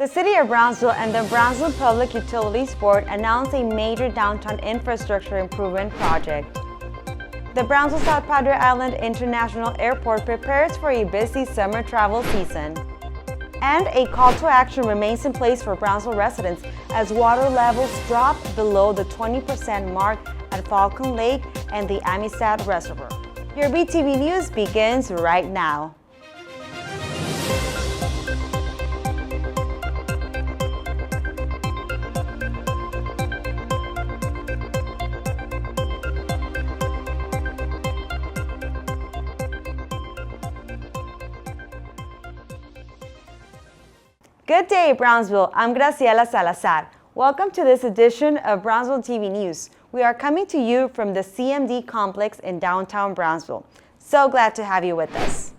The City of Brownsville and the Brownsville Public Utilities Board announced a major downtown infrastructure improvement project. The Brownsville South Padre Island International Airport prepares for a busy summer travel season. And a call to action remains in place for Brownsville residents as water levels drop below the 20% mark at Falcon Lake and the Amistad Reservoir. Your BTV News begins right now. Good day, Brownsville. I'm Graciela Salazar. Welcome to this edition of Brownsville TV News. We are coming to you from the CMD complex in downtown Brownsville. So glad to have you with us.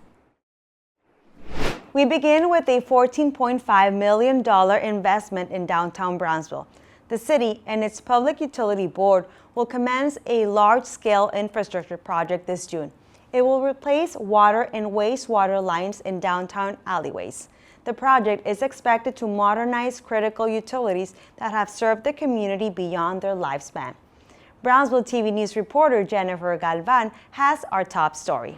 We begin with a $14.5 million investment in downtown Brownsville. The city and its Public Utility Board will commence a large-scale infrastructure project this June. It will replace water and wastewater lines in downtown alleyways. The project is expected to modernize critical utilities that have served the community beyond their lifespan. Brownsville TV News reporter Jennifer Galvan has our top story.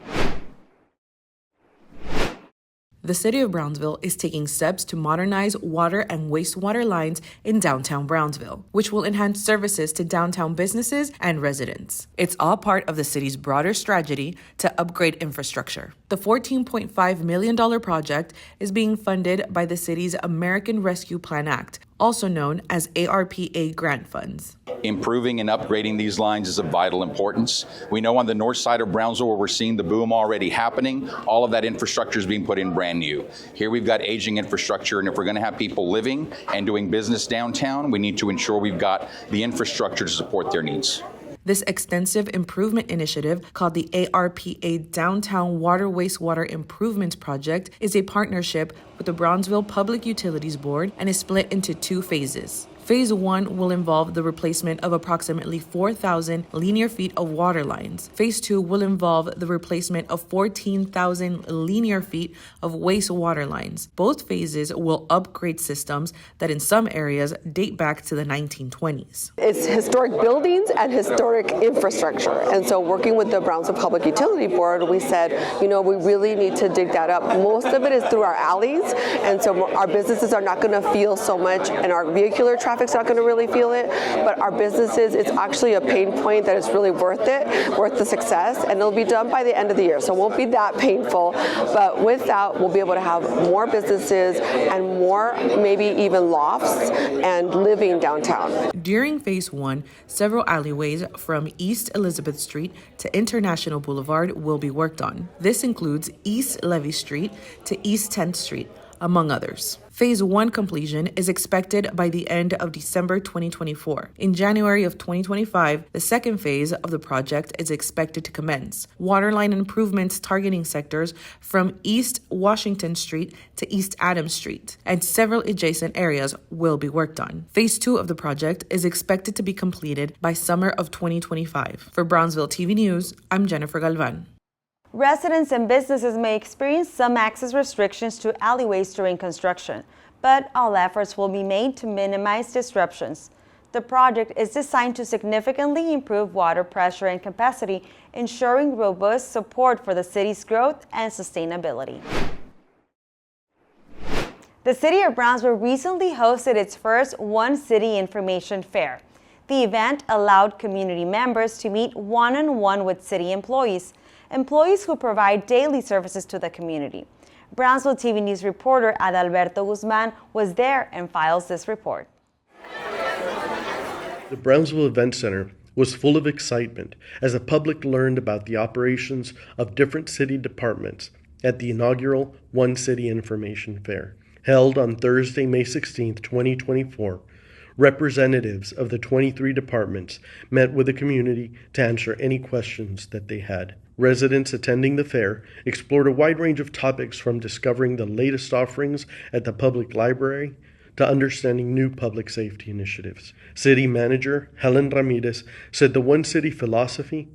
The City of Brownsville is taking steps to modernize water and wastewater lines in downtown Brownsville, which will enhance services to downtown businesses and residents. It's all part of the city's broader strategy to upgrade infrastructure. The $14.5 million project is being funded by the city's American Rescue Plan Act, also known as ARPA grant funds. Improving and upgrading these lines is of vital importance. We know on the north side of Brownsville, where we're seeing the boom already happening, all of that infrastructure is being put in brand new. Here we've got aging infrastructure, and if we're going to have people living and doing business downtown, we need to ensure we've got the infrastructure to support their needs. This extensive improvement initiative, called the ARPA Downtown Water Wastewater Improvements Project, is a partnership with the Brownsville Public Utilities Board and is split into two phases. Phase 1 will involve the replacement of approximately 4,000 linear feet of water lines. Phase 2 will involve the replacement of 14,000 linear feet of wastewater lines. Both phases will upgrade systems that in some areas date back to the 1920s. It's historic buildings and historic infrastructure. And so working with the Brownsville Public Utility Board, we said, we really need to dig that up. Most of it is through our alleys. And so our businesses are not going to feel so much, and our vehicular traffic's not going to really feel it, but our businesses, it's actually a pain point that is really worth the success, and it'll be done by the end of the year, so it won't be that painful, but with that, we'll be able to have more businesses and more, maybe even lofts, and living downtown. During Phase 1, several alleyways from East Elizabeth Street to International Boulevard will be worked on. This includes East Levy Street to East 10th Street, among others. Phase 1 completion is expected by the end of December 2024. In January of 2025, the second phase of the project is expected to commence. Waterline improvements targeting sectors from East Washington Street to East Adams Street, and several adjacent areas will be worked on. Phase 2 of the project is expected to be completed by summer of 2025. For Brownsville TV News, I'm Jennifer Galvan. Residents and businesses may experience some access restrictions to alleyways during construction, but all efforts will be made to minimize disruptions. The project is designed to significantly improve water pressure and capacity, ensuring robust support for the city's growth and sustainability. The City of Brownsville recently hosted its first One City Information Fair. The event allowed community members to meet one-on-one with city employees who provide daily services to the community. Brownsville TV News reporter Adalberto Guzman was there and files this report. The Brownsville Event Center was full of excitement as the public learned about the operations of different city departments at the inaugural One City Information Fair. Held on Thursday, May 16, 2024, representatives of the 23 departments met with the community to answer any questions that they had. Residents attending the fair explored a wide range of topics, from discovering the latest offerings at the public library to understanding new public safety initiatives. City Manager Helen Ramirez said the One City philosophy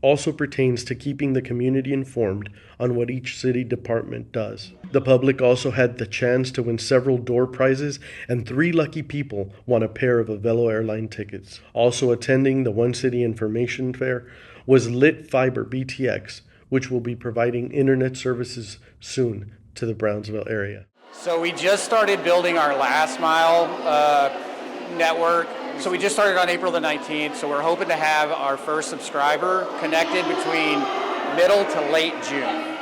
also pertains to keeping the community informed on what each city department does. The public also had the chance to win several door prizes, and 3 lucky people won a pair of Avelo airline tickets. Also attending the One City Information Fair was Lit Fiber BTX, which will be providing internet services soon to the Brownsville area. So we just started building our last mile network. So we just started on April the 19th. So we're hoping to have our first subscriber connected between middle to late June.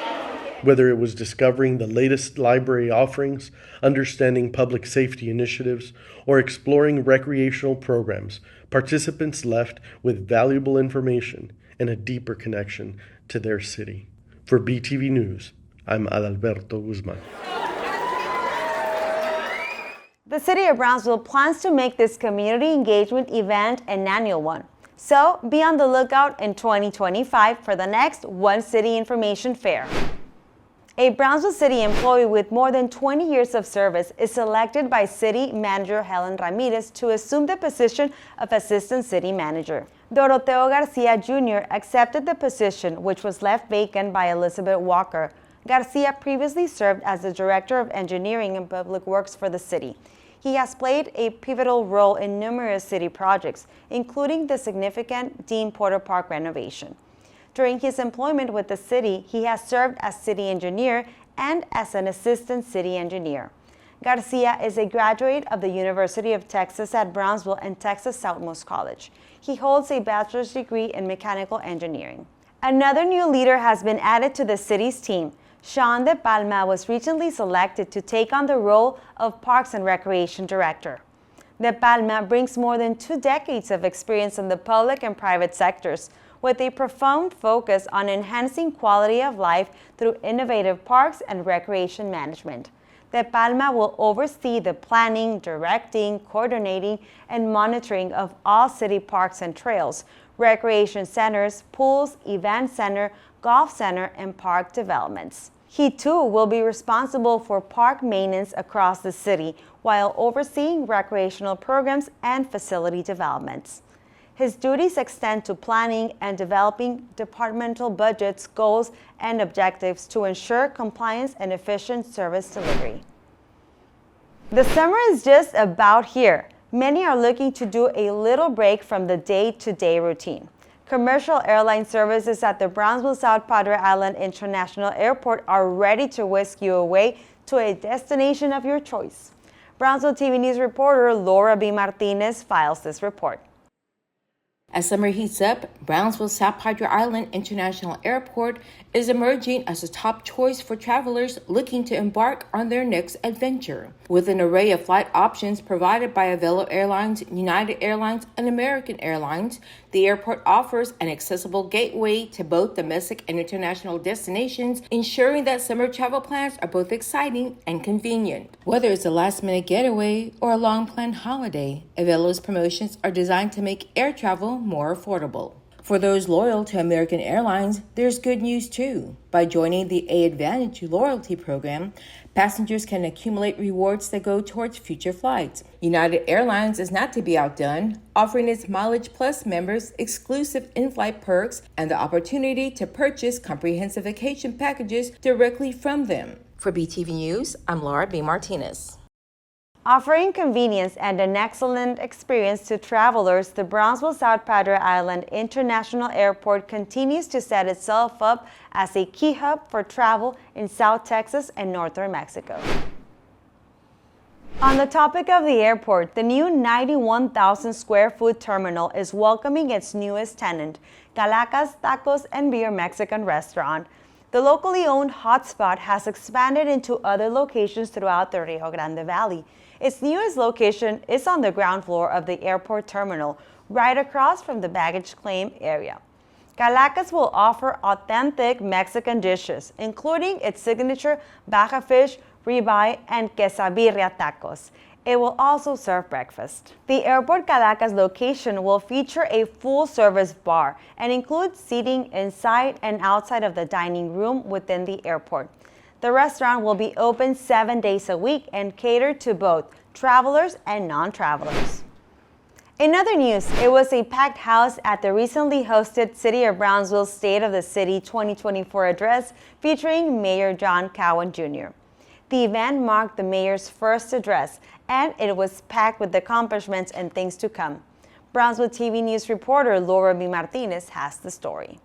Whether it was discovering the latest library offerings, understanding public safety initiatives, or exploring recreational programs, participants left with valuable information and a deeper connection to their city. For BTV News, I'm Adalberto Guzman. The City of Brownsville plans to make this community engagement event an annual one. So be on the lookout in 2025 for the next One City Information Fair. A Brownsville City employee with more than 20 years of service is selected by City Manager Helen Ramirez to assume the position of Assistant City Manager. Doroteo Garcia Jr. accepted the position, which was left vacant by Elizabeth Walker. Garcia previously served as the Director of Engineering and Public Works for the city. He has played a pivotal role in numerous city projects, including the significant Dean Porter Park renovation. During his employment with the city, he has served as city engineer and as an assistant city engineer. Garcia is a graduate of the University of Texas at Brownsville and Texas Southmost College. He holds a bachelor's degree in mechanical engineering. Another new leader has been added to the city's team. Sean De Palma was recently selected to take on the role of Parks and Recreation Director. De Palma brings more than 2 decades of experience in the public and private sectors, with a profound focus on enhancing quality of life through innovative parks and recreation management. De Palma will oversee the planning, directing, coordinating, and monitoring of all city parks and trails, recreation centers, pools, event center, golf center, and park developments. He too will be responsible for park maintenance across the city while overseeing recreational programs and facility developments. His duties extend to planning and developing departmental budgets, goals, and objectives to ensure compliance and efficient service delivery. The summer is just about here. Many are looking to do a little break from the day-to-day routine. Commercial airline services at the Brownsville South Padre Island International Airport are ready to whisk you away to a destination of your choice. Brownsville TV News reporter Laura B. Martinez files this report. As summer heats up, Brownsville South Padre Island International Airport is emerging as a top choice for travelers looking to embark on their next adventure. With an array of flight options provided by Avelo Airlines, United Airlines, and American Airlines, the airport offers an accessible gateway to both domestic and international destinations, ensuring that summer travel plans are both exciting and convenient. Whether it's a last-minute getaway or a long-planned holiday, Avelo's promotions are designed to make air travel more affordable. For those loyal to American Airlines, there's good news too. By joining the A-Advantage loyalty program, passengers can accumulate rewards that go towards future flights. United Airlines is not to be outdone, offering its Mileage Plus members exclusive in-flight perks and the opportunity to purchase comprehensive vacation packages directly from them. For BTV News, I'm Laura B. Martinez. Offering convenience and an excellent experience to travelers, the Brownsville South Padre Island International Airport continues to set itself up as a key hub for travel in South Texas and northern Mexico. On the topic of the airport, the new 91,000 square foot terminal is welcoming its newest tenant, Calacas Tacos and Beer Mexican Restaurant. The locally owned hotspot has expanded into other locations throughout the Rio Grande Valley. Its newest location is on the ground floor of the airport terminal, right across from the baggage claim area. Calacas will offer authentic Mexican dishes, including its signature baja fish, ribeye, and quesabirria tacos. It will also serve breakfast. The Airport Calacas location will feature a full-service bar and include seating inside and outside of the dining room within the airport. The restaurant will be open 7 days a week and cater to both travelers and non-travelers. In other news, it was a packed house at the recently hosted City of Brownsville State of the City 2024 address featuring Mayor John Cowan Jr. The event marked the mayor's first address, and it was packed with accomplishments and things to come. Brownsville TV News reporter Laura B. Martinez has the story.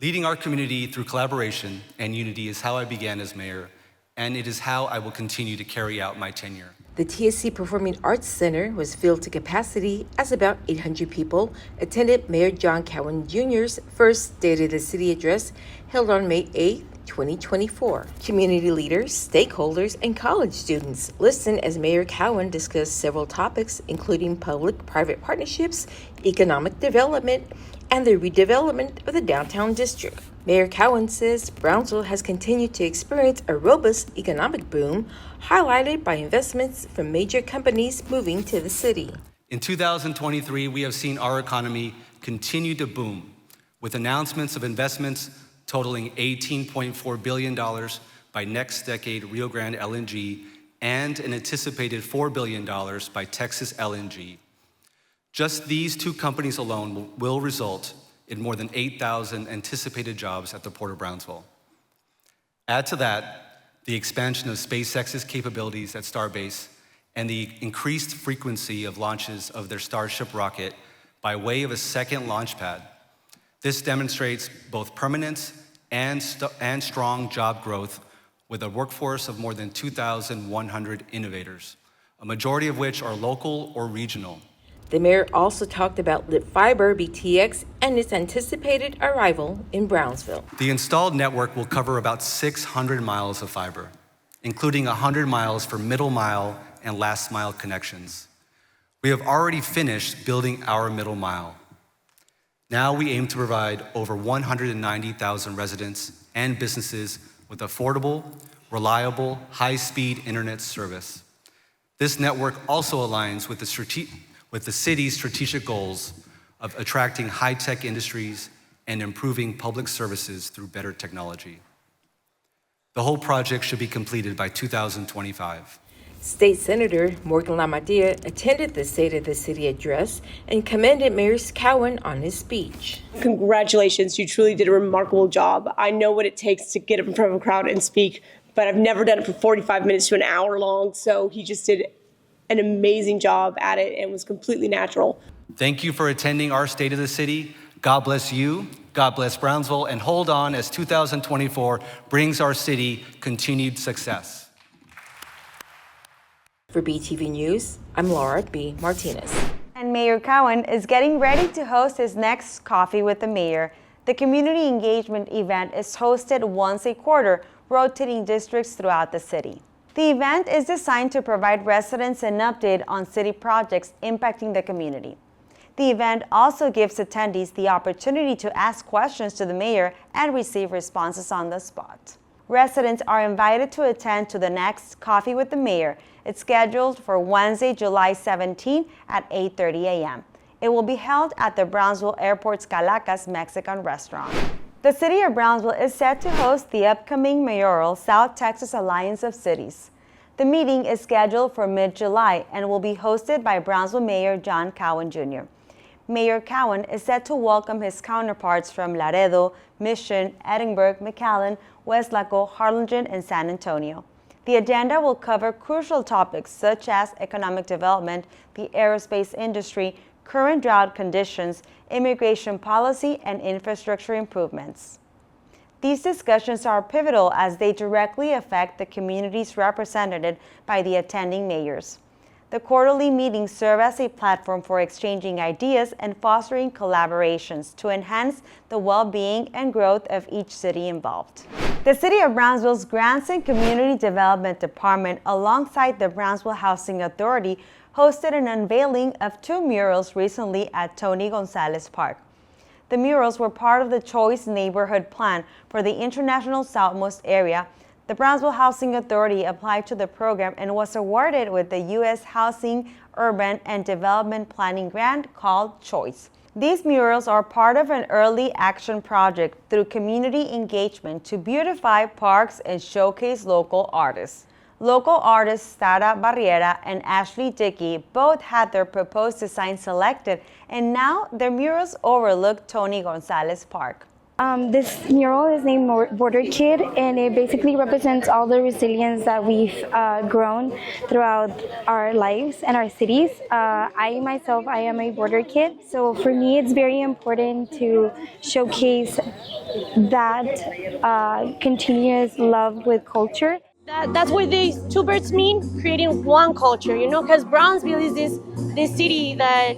Leading our community through collaboration and unity is how I began as mayor, and it is how I will continue to carry out my tenure. The TSC Performing Arts Center was filled to capacity as about 800 people attended Mayor John Cowan Jr.'s first State of the City address held on May 8, 2024. Community leaders, stakeholders, and college students listened as Mayor Cowan discussed several topics, including public-private partnerships, economic development, and the redevelopment of the downtown district. Mayor Cowan says Brownsville has continued to experience a robust economic boom, highlighted by investments from major companies moving to the city. In 2023, we have seen our economy continue to boom, with announcements of investments totaling $18.4 billion by next decade Rio Grande LNG and an anticipated $4 billion by Texas LNG. Just these two companies alone will result in more than 8,000 anticipated jobs at the Port of Brownsville. Add to that the expansion of SpaceX's capabilities at Starbase and the increased frequency of launches of their Starship rocket by way of a second launch pad. This demonstrates both permanence and strong job growth with a workforce of more than 2,100 innovators, a majority of which are local or regional. The mayor also talked about Lit Fiber BTX and its anticipated arrival in Brownsville. The installed network will cover about 600 miles of fiber, including 100 miles for middle mile and last mile connections. We have already finished building our middle mile. Now we aim to provide over 190,000 residents and businesses with affordable, reliable, high-speed internet service. This network also aligns with the city's strategic goals of attracting high-tech industries and improving public services through better technology. The whole project should be completed by 2025. State Senator Morgan Lamadía attended the State of the City address and commended Mayor Cowan on his speech. Congratulations, you truly did a remarkable job. I know what it takes to get up in front of a crowd and speak, but I've never done it for 45 minutes to an hour long, so he just did an amazing job at it and was completely natural. Thank you for attending our State of the City. God bless you, God bless Brownsville, and hold on as 2024 brings our city continued success. For BTV News, I'm Laura B. Martinez. And Mayor Cowan is getting ready to host his next Coffee with the Mayor. The community engagement event is hosted once a quarter, rotating districts throughout the city. The event is designed to provide residents an update on city projects impacting the community. The event also gives attendees the opportunity to ask questions to the mayor and receive responses on the spot. Residents are invited to attend to the next Coffee with the Mayor. It's scheduled for Wednesday, July 17 at 8:30 a.m. It will be held at the Brownsville Airport's Calacas Mexican restaurant. The City of Brownsville is set to host the upcoming mayoral South Texas Alliance of Cities. The meeting is scheduled for mid-July and will be hosted by Brownsville Mayor John Cowan Jr. Mayor Cowan is set to welcome his counterparts from Laredo, Mission, Edinburgh, McAllen, Westlaco, Harlingen, and San Antonio. The agenda will cover crucial topics such as economic development, the aerospace industry, current drought conditions, immigration policy, and infrastructure improvements. These discussions are pivotal as they directly affect the communities represented by the attending mayors. The quarterly meetings serve as a platform for exchanging ideas and fostering collaborations to enhance the well-being and growth of each city involved. The City of Brownsville's Grants and Community Development Department, alongside the Brownsville Housing Authority, hosted an unveiling of 2 murals recently at Tony Gonzalez Park. The murals were part of the Choice Neighborhood Plan for the International Southmost area. The Brownsville Housing Authority applied to the program and was awarded with the U.S. Housing, Urban, and Development Planning grant called Choice. These murals are part of an early action project through community engagement to beautify parks and showcase local artists. Local artists Sara Barriera and Ashley Dickey both had their proposed design selected, and now their murals overlook Tony Gonzalez Park. This mural is named Border Kid, and it basically represents all the resilience that we've grown throughout our lives and our cities. I am a border kid, so for me it's very important to showcase that continuous love with culture. That's what these two birds mean, creating one culture, because Brownsville is this city that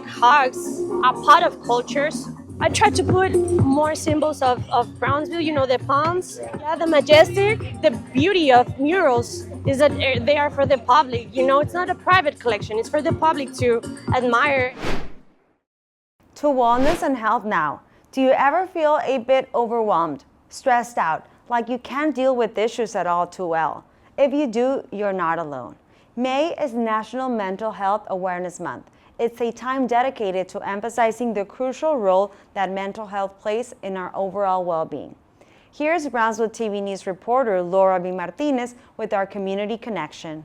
hugs a pot of cultures. I tried to put more symbols of Brownsville, the palms, the majestic. The beauty of murals is that they are for the public, it's not a private collection, it's for the public to admire. To wellness and health now. Do you ever feel a bit overwhelmed, stressed out, like you can't deal with issues at all too well? If you do, you're not alone. May is National Mental Health Awareness Month. It's a time dedicated to emphasizing the crucial role that mental health plays in our overall well-being. Here's Brownsville TV News reporter Laura B. Martinez with our Community Connection.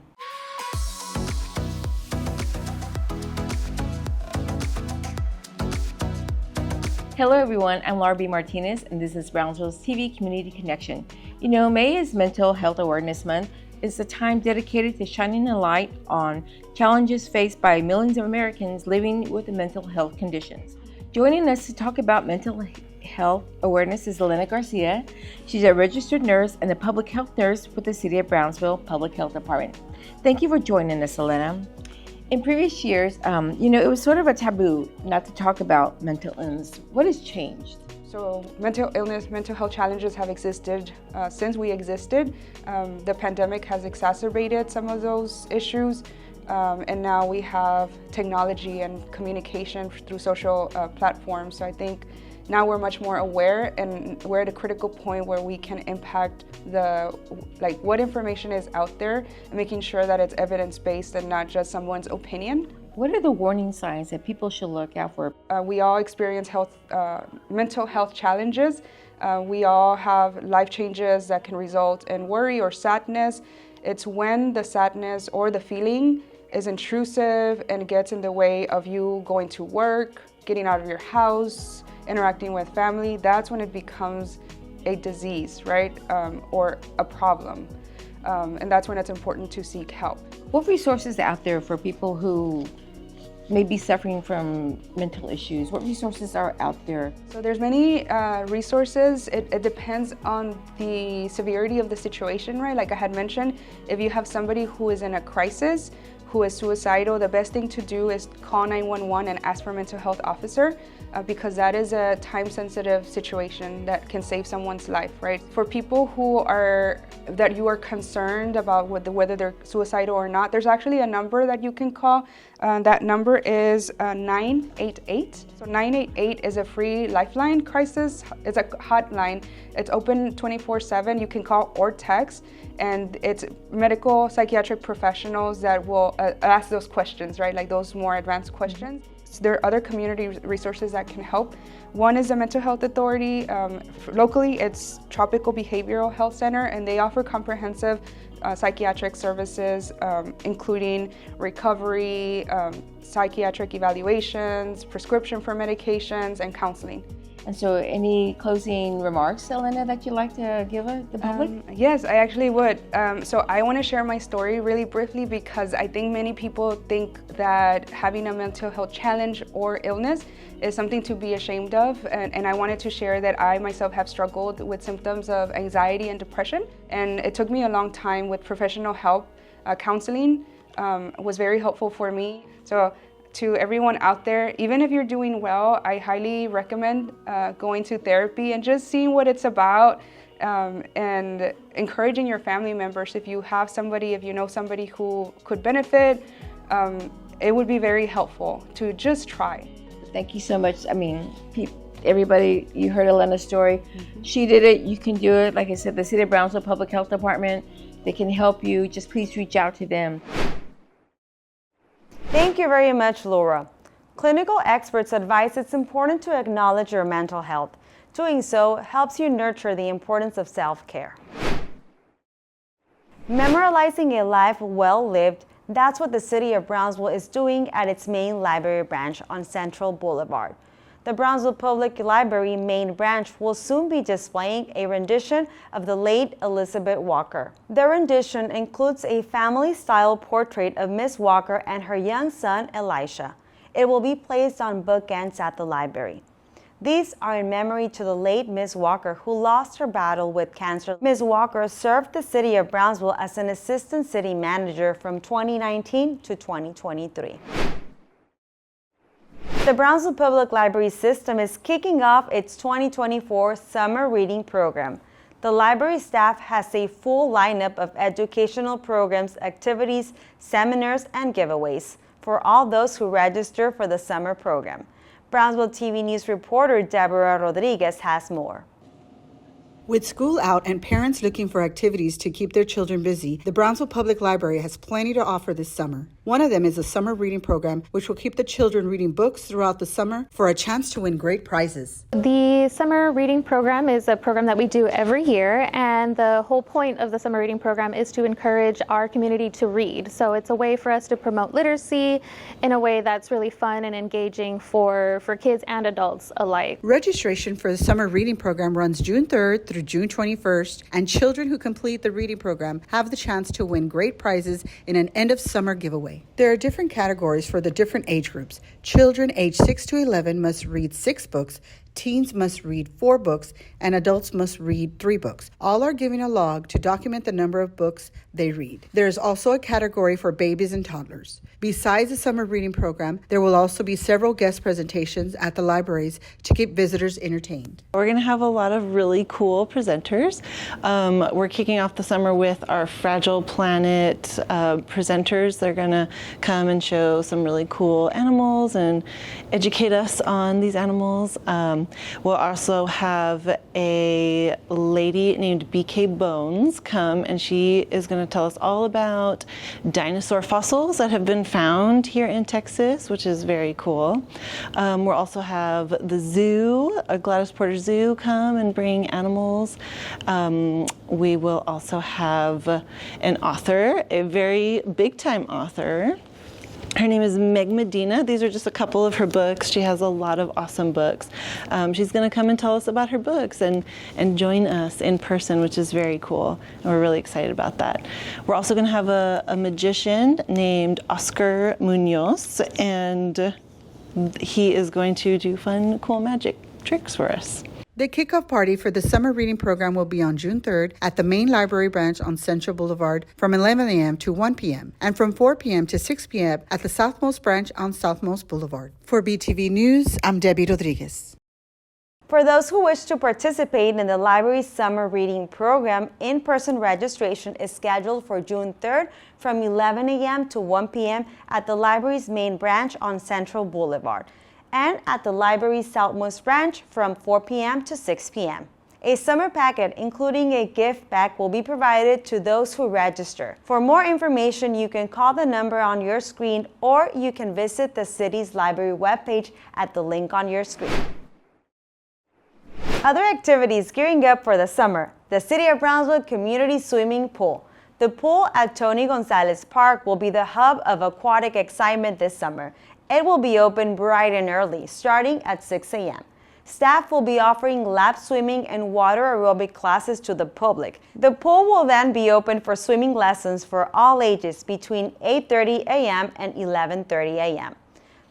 Hello everyone, I'm Laura B. Martinez and this is Brownsville's TV Community Connection. May is Mental Health Awareness Month. It's a time dedicated to shining a light on challenges faced by millions of Americans living with mental health conditions. Joining us to talk about mental health awareness is Elena Garcia. She's a registered nurse and a public health nurse with the City of Brownsville Public Health Department. Thank you for joining us, Elena. In previous years, it was sort of a taboo not to talk about mental illness. What has changed? So mental illness, mental health challenges have existed since we existed. The pandemic has exacerbated some of those issues, and now we have technology and communication through social platforms. So I think now we're much more aware, and we're at a critical point where we can impact what information is out there and making sure that it's evidence-based and not just someone's opinion. What are the warning signs that people should look out for? We all experience mental health challenges. We all have life changes that can result in worry or sadness. It's when the sadness or the feeling is intrusive and gets in the way of you going to work, getting out of your house, interacting with family. That's when it becomes a disease, right? Or a problem. And that's when it's important to seek help. What resources are out there for people who may be suffering from mental issues? What resources are out there? So there's many resources. It depends on the severity of the situation, right? Like I had mentioned, if you have somebody who is in a crisis, who is suicidal, the best thing to do is call 911 and ask for a mental health officer because that is a time-sensitive situation that can save someone's life, right? For people that you are concerned about whether they're suicidal or not, there's actually a number that you can call. That number is 988. So 988 is a free lifeline crisis. It's a hotline. It's open 24/7. You can call or text, and it's medical psychiatric professionals that will ask those questions, right? Like those more advanced questions. So there are other community resources that can help. One is the Mental Health Authority. Locally, it's Tropical Behavioral Health Center, and they offer comprehensive psychiatric services, including recovery, psychiatric evaluations, prescription for medications, and counseling. And so any closing remarks, Elena, that you'd like to give the public? Yes, I actually would. So I want to share my story really briefly because I think many people think that having a mental health challenge or illness is something to be ashamed of. And I wanted to share that I myself have struggled with symptoms of anxiety and depression. And it took me a long time with professional help. Counseling was very helpful for me. So to everyone out there, even if you're doing well, I highly recommend going to therapy and just seeing what it's about, and encouraging your family members. If you know somebody who could benefit, it would be very helpful to just try. Thank you so much. I mean, everybody, you heard Elena's story. Mm-hmm. She did it, you can do it. Like I said, the City of Brownsville Public Health Department, they can help you. Just please reach out to them. Thank you very much, Laura. Clinical experts advise it's important to acknowledge your mental health. Doing so helps you nurture the importance of self-care. Memorializing a life well lived, that's what the City of Brownsville is doing at its main library branch on Central Boulevard. The Brownsville Public Library main branch will soon be displaying a rendition of the late Elizabeth Walker. The rendition includes a family-style portrait of Miss Walker and her young son, Elisha. It will be placed on bookends at the library. These are in memory to the late Miss Walker, who lost her battle with cancer. Miss Walker served the City of Brownsville as an assistant city manager from 2019 to 2023. The Brownsville Public Library System is kicking off its 2024 summer reading program. The library staff has a full lineup of educational programs, activities, seminars, and giveaways for all those who register for the summer program. Brownsville TV News reporter Deborah Rodriguez has more. With school out and parents looking for activities to keep their children busy, the Brownsville Public Library has plenty to offer this summer. One of them is a summer reading program, which will keep the children reading books throughout the summer for a chance to win great prizes. The summer reading program is a program that we do every year, and the whole point of the summer reading program is to encourage our community to read. So it's a way for us to promote literacy in a way that's really fun and engaging for kids and adults alike. Registration for the summer reading program runs June 3rd through June 21st, and children who complete the reading program have the chance to win great prizes in an end of summer giveaway. There are different categories for the different age groups. Children aged 6 to 11 must read 6 books, teens must read 4 books, and adults must read 3 books. All are given a log to document the number of books they read. There is also a category for babies and toddlers. Besides the summer reading program, there will also be several guest presentations at the libraries to keep visitors entertained. We're going to have a lot of really cool presenters. We're kicking off the summer with our Fragile Planet presenters. They're going to come and show some really cool animals and educate us on these animals. We'll also have a lady named BK Bones come, and she is going to tell us all about dinosaur fossils that have been found here in Texas, which is very cool. We'll also have the zoo, Gladys Porter Zoo, come and bring animals. We will also have an author, a very big-time author. Her name is Meg Medina. These are just a couple of her books. She has a lot of awesome books. She's going to come and tell us about her books and join us in person, which is very cool. And we're really excited about that. We're also going to have a magician named Oscar Munoz, and he is going to do fun, cool magic tricks for us. The kickoff party for the summer reading program will be on June 3rd at the main library branch on Central Boulevard from 11 a.m. to 1 p.m. and from 4 p.m. to 6 p.m. at the Southmost branch on Southmost Boulevard. For BTV News, I'm Debbie Rodriguez. For those who wish to participate in the library's summer reading program, in-person registration is scheduled for June 3rd from 11 a.m. to 1 p.m. at the library's main branch on Central Boulevard, and at the library's Southmost branch from 4 p.m. to 6 p.m. A summer packet, including a gift bag, will be provided to those who register. For more information, you can call the number on your screen, or you can visit the city's library webpage at the link on your screen. Other activities gearing up for the summer: the City of Brownsville Community Swimming Pool. The pool at Tony Gonzalez Park will be the hub of aquatic excitement this summer. It will be open bright and early, starting at 6 a.m. Staff will be offering lap swimming and water aerobic classes to the public. The pool will then be open for swimming lessons for all ages between 8:30 a.m. and 11:30 a.m.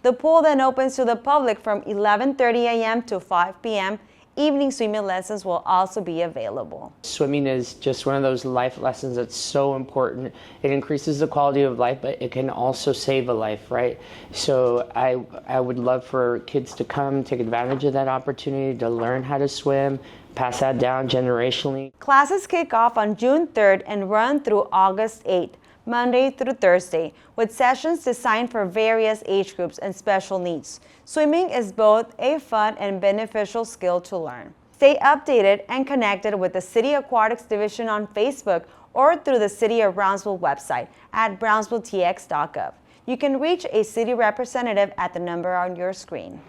The pool then opens to the public from 11:30 a.m. to 5 p.m. Evening swimming lessons will also be available. Swimming is just one of those life lessons that's so important. It increases the quality of life, but it can also save a life, right? So I would love for kids to come, take advantage of that opportunity to learn how to swim, pass that down generationally. Classes kick off on June 3rd and run through August 8th. Monday through Thursday, with sessions designed for various age groups and special needs. Swimming is both a fun and beneficial skill to learn. Stay updated and connected with the City Aquatics Division on Facebook or through the City of Brownsville website at brownsvilletx.gov. You can reach a city representative at the number on your screen.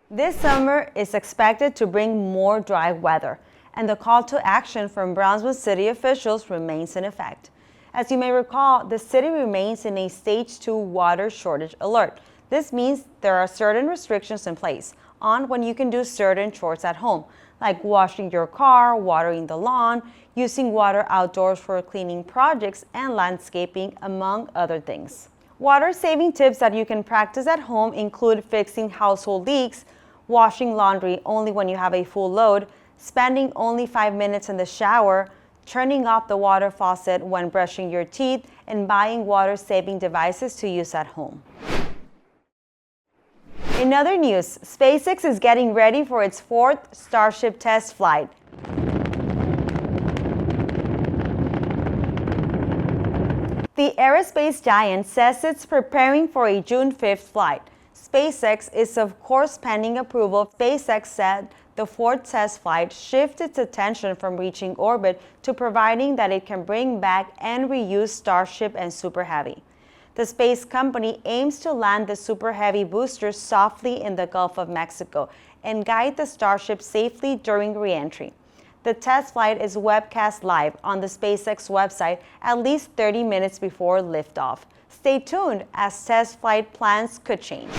This summer is expected to bring more dry weather. and the call to action from Brownsville city officials remains in effect. As you may recall, the city remains in a stage 2 water shortage alert. This means there are certain restrictions in place on when you can do certain chores at home, like washing your car, watering the lawn, using water outdoors for cleaning projects, and landscaping, among other things. Water-saving tips that you can practice at home include fixing household leaks, washing laundry only when you have a full load, spending only 5 minutes in the shower, turning off the water faucet when brushing your teeth, and buying water-saving devices to use at home. In other news, SpaceX is getting ready for its 4th Starship test flight. The aerospace giant says it's preparing for a June 5th flight. SpaceX is of course pending approval. SpaceX said the 4th test flight shifted its attention from reaching orbit to providing that it can bring back and reuse Starship and Super Heavy. The space company aims to land the Super Heavy booster softly in the Gulf of Mexico and guide the Starship safely during re-entry. The test flight is webcast live on the SpaceX website at least 30 minutes before liftoff. Stay tuned as test flight plans could change.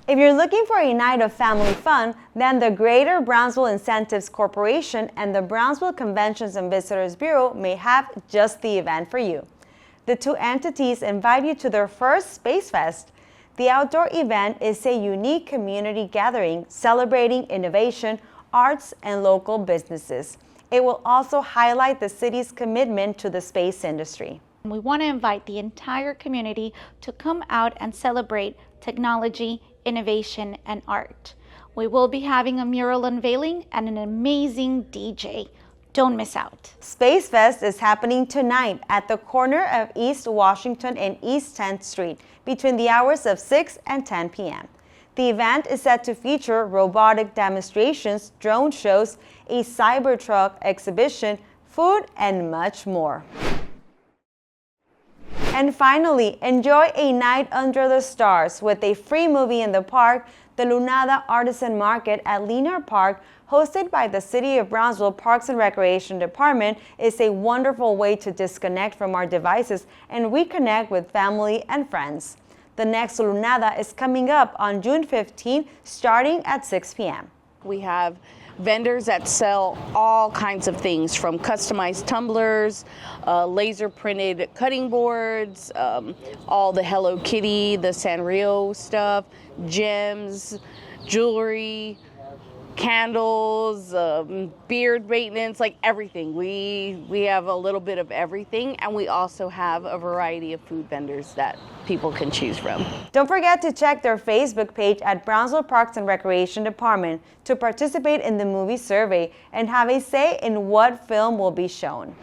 If you're looking for a night of family fun, then the Greater Brownsville Incentives Corporation and the Brownsville Conventions and Visitors Bureau may have just the event for you. The two entities invite you to their first Space Fest. The outdoor event is a unique community gathering celebrating innovation, arts, and local businesses. It will also highlight the city's commitment to the space industry. We want to invite the entire community to come out and celebrate technology, innovation, and art. We will be having a mural unveiling and an amazing DJ. Don't miss out. Space Fest is happening tonight at the corner of East Washington and East 10th Street between the hours of 6 and 10 p.m. The event is set to feature robotic demonstrations, drone shows, a Cybertruck exhibition, food, and much more. And finally, enjoy a night under the stars with a free movie in the park. The Lunada Artisan Market at Linear Park, hosted by the City of Brownsville Parks and Recreation Department, is a wonderful way to disconnect from our devices and reconnect with family and friends. The next Lunada is coming up on June 15th, starting at 6 p.m. We have vendors that sell all kinds of things, from customized tumblers, laser printed cutting boards, all the Hello Kitty, the Sanrio stuff, gems, jewelry, candles, beard maintenance, like everything. We have a little bit of everything, and we also have a variety of food vendors that people can choose from. Don't forget to check their Facebook page at Brownsville Parks and Recreation Department to participate in the movie survey and have a say in what film will be shown.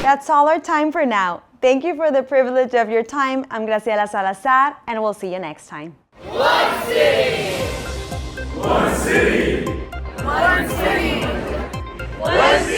That's all our time for now. Thank you for the privilege of your time. I'm Graciela Salazar, and we'll see you next time. One city! One city! One city! One city!